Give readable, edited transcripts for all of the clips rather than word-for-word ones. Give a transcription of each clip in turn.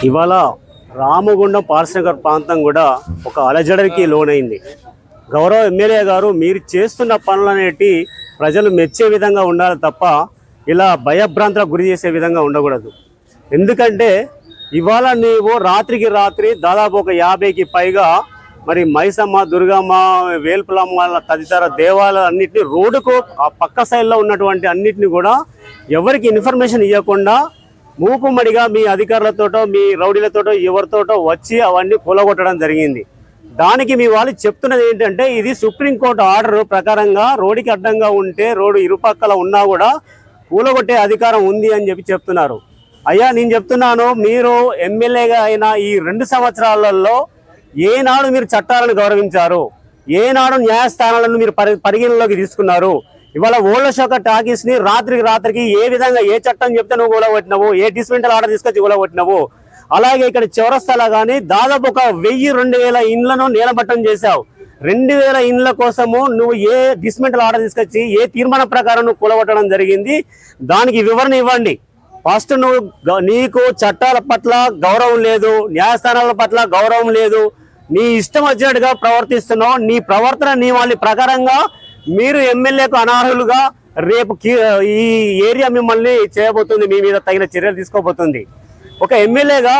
ఇవాళ రామగుండం పారిశ్రామిక ప్రాంతం కూడా ఒక అలజడికి లోనైంది. గౌరవ ఎమ్మెల్యే గారు మీరు చేస్తున్న పనులనేటి ప్రజలు మెచ్చే విధంగా ఉండాలి తప్ప ఇలా భయభ్రాంతులకు గురి చేసే విధంగా ఉండకూడదు. ఎందుకంటే ఇవాళ నీవు రాత్రికి రాత్రి దాదాపు ఒక 50కి పైగా మరి మైసమ్మ, దుర్గమ్మ, వేల్పులమ్మ తదితర దేవాలయాలు అన్నింటినీ రోడ్డుకు ఆ పక్క సైడ్లో ఉన్నటువంటి అన్నిటిని కూడా ఎవరికి ఇన్ఫర్మేషన్ ఇవ్వకుండా మూకుమ్మడిగా మీ అధికారులతోటో మీ రౌడీలతోటో ఎవరితోటో వచ్చి అవన్నీ కూలగొట్టడం జరిగింది. దానికి మీ వాళ్ళు చెప్తున్నది ఏంటంటే ఇది సుప్రీంకోర్టు ఆర్డర్ ప్రకారంగా రోడ్డుకి అడ్డంగా ఉంటే రోడ్డు ఇరుపక్కల ఉన్నా కూడా కూలగొట్టే అధికారం ఉంది అని చెప్తున్నారు. అయ్యా నేను చెప్తున్నాను, మీరు ఎమ్మెల్యేగా అయిన ఈ 2 సంవత్సరాలలో ఏనాడు మీరు చట్టాలను గౌరవించారు? ఏనాడు న్యాయస్థానాలను మీరు పరిగణలోకి తీసుకున్నారు? ఇవాళ ఓల్డ్ శాఖ టాకీస్ని రాత్రికి ఏ విధంగా ఏ చట్టం చెప్తే నువ్వు కూలగొట్టినావు, ఏ డిస్మెంటల్ ఆర్డర్ తీసుకొచ్చి కూలగొట్టినావు? అలాగే ఇక్కడ చౌరస్తాలో కానీ దాదాపు ఒక 1000-2000 ఇండ్లను నేలమట్టం చేశావు. 2000 ఇండ్ల కోసము నువ్వు ఏ డిస్మెంటల్ ఆర్డర్ తీసుకొచ్చి ఏ తీర్మానం ప్రకారం నువ్వు కూలగొట్టడం జరిగింది? దానికి వివరణ ఇవ్వండి. ఫస్ట్ నీకు చట్టాల పట్ల గౌరవం లేదు, న్యాయస్థానాల పట్ల గౌరవం లేదు, నీ ఇష్టం వచ్చినట్టుగా ప్రవర్తిస్తున్నావు. నీ ప్రవర్తన నియమాల ప్రకారంగా మీరు ఎమ్మెల్యేకు అనర్హులుగా రేపు ఈ ఏరియా మిమ్మల్ని చేయబోతుంది, మీ మీద తగిన చర్యలు తీసుకోబోతుంది. ఒక ఎమ్మెల్యేగా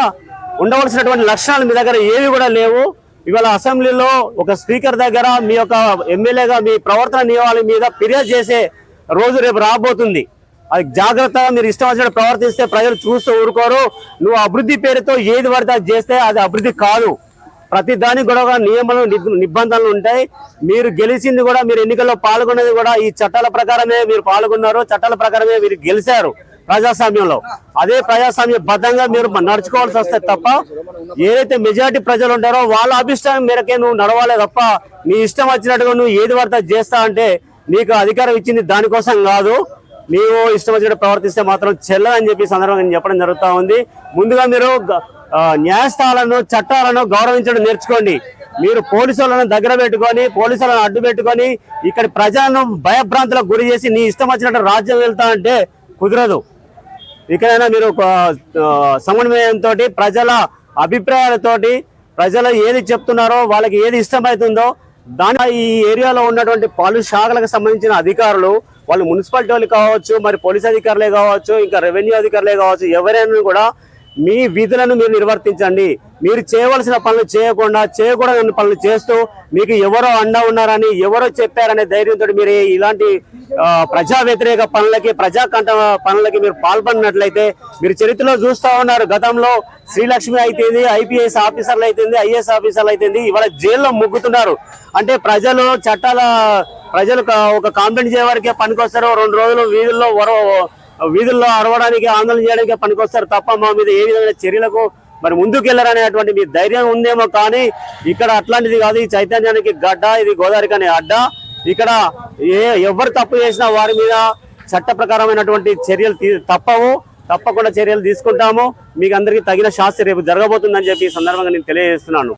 ఉండవలసినటువంటి లక్షణాలు మీ దగ్గర ఏవి కూడా లేవు. ఇవాళ అసెంబ్లీలో ఒక స్పీకర్ దగ్గర మీ యొక్క ఎమ్మెల్యేగా మీ ప్రవర్తన నియమాల మీద ఫిర్యాదు చేసే రోజు రేపు రాబోతుంది. అది జాగ్రత్తగా మీరు ఇష్టం వచ్చినట్టు ప్రవర్తిస్తే ప్రజలు చూస్తూ ఊరుకోరు. నువ్వు అభివృద్ధి పేరుతో ఏది పడితే అది చేస్తే అది అభివృద్ధి కాదు. ప్రతి దానికి కూడా నియమాలు నిబంధనలు ఉంటాయి. మీరు గెలిచింది కూడా, మీరు ఎన్నికల్లో పాల్గొనేది కూడా ఈ చట్టాల ప్రకారమే మీరు పాల్గొన్నారు, చట్టాల ప్రకారమే మీరు గెలిచారు ప్రజాస్వామ్యంలో. అదే ప్రజాస్వామ్య బద్ధంగా మీరు నడుచుకోవాల్సి వస్తే తప్ప ఏదైతే మెజారిటీ ప్రజలు ఉంటారో వాళ్ళ అభిష్టానం మేరకే నువ్వు నడవాలే తప్ప నీ ఇష్టం వచ్చినట్టుగా నువ్వు ఏది పడితే చేస్తా అంటే నీకు అధికారం ఇచ్చింది దానికోసం కాదు. నీవు ఇష్టం వచ్చినట్టు ప్రవర్తిస్తే మాత్రం చెల్లదని చెప్పి సందర్భంగా చెప్పడం జరుగుతూ ఉంది. ముందుగా మీరు న్యాయస్థానాలను, చట్టాలను గౌరవించడం నేర్చుకోండి. మీరు పోలీసులను దగ్గర పెట్టుకొని, పోలీసులను అడ్డు పెట్టుకొని ఇక్కడ ప్రజలను భయభ్రాంతులకు గురి చేసి నీ ఇష్టం వచ్చినట్టు రాజ్యం వెళ్తా అంటే కుదరదు. ఇక్కడైనా మీరు సమన్వయంతో ప్రజల అభిప్రాయాలతోటి ప్రజలు ఏది చెప్తున్నారో వాళ్ళకి ఏది ఇష్టమవుతుందో దాని ఈ ఏరియాలో ఉన్నటువంటి పలు శాఖలకు సంబంధించిన అధికారులు, వాళ్ళు మున్సిపాలిటీ వాళ్ళు కావచ్చు, మరి పోలీస్ అధికారులే కావచ్చు, ఇంకా రెవెన్యూ అధికారులే కావచ్చు, ఎవరైనా కూడా మీ విధులను మీరు నిర్వర్తించండి. మీరు చేయవలసిన పనులు చేయకూడని పనులు చేస్తూ మీకు ఎవరో అండా ఉన్నారని, ఎవరో చెప్పారనే ధైర్యంతో మీరు ఇలాంటి ప్రజా వ్యతిరేక పనులకి, ప్రజాకంఠ పనులకి మీరు పాల్పడినట్లయితే మీరు చరిత్రలో చూస్తూ ఉన్నారు. గతంలో శ్రీలక్ష్మి అయితేంది, ఐపీఎస్ ఆఫీసర్లు అయితేంది, ఐఏఎస్ ఆఫీసర్లు అయితేంది, ఇవాళ జైల్లో ముగ్గుతున్నారు. అంటే ప్రజలు ఒక కాంప్లైంట్ చేయడానికి పనికొస్తారు, 2 రోజులు వీధుల్లో అరవడానికి, ఆందోళన చేయడానికి పనికొస్తారు తప్ప మా మీద ఏ విధమైన చర్యలకు మరి ముందుకెళ్లరనేటువంటి మీ ధైర్యం ఉందేమో. కానీ ఇక్కడ అట్లాంటిది కాదు. ఈ చైతన్యానికి గడ్డ, ఇది గోదావరికి అనే అడ్డ. ఇక్కడ ఎవరు తప్పు చేసినా వారి మీద చట్ట ప్రకారమైనటువంటి చర్యలు తప్పకుండా చర్యలు తీసుకుంటాము. మీకు అందరికీ తగిన శాస్తి రేపు జరగబోతుందని చెప్పి ఈ సందర్భంగా నేను తెలియజేస్తున్నాను.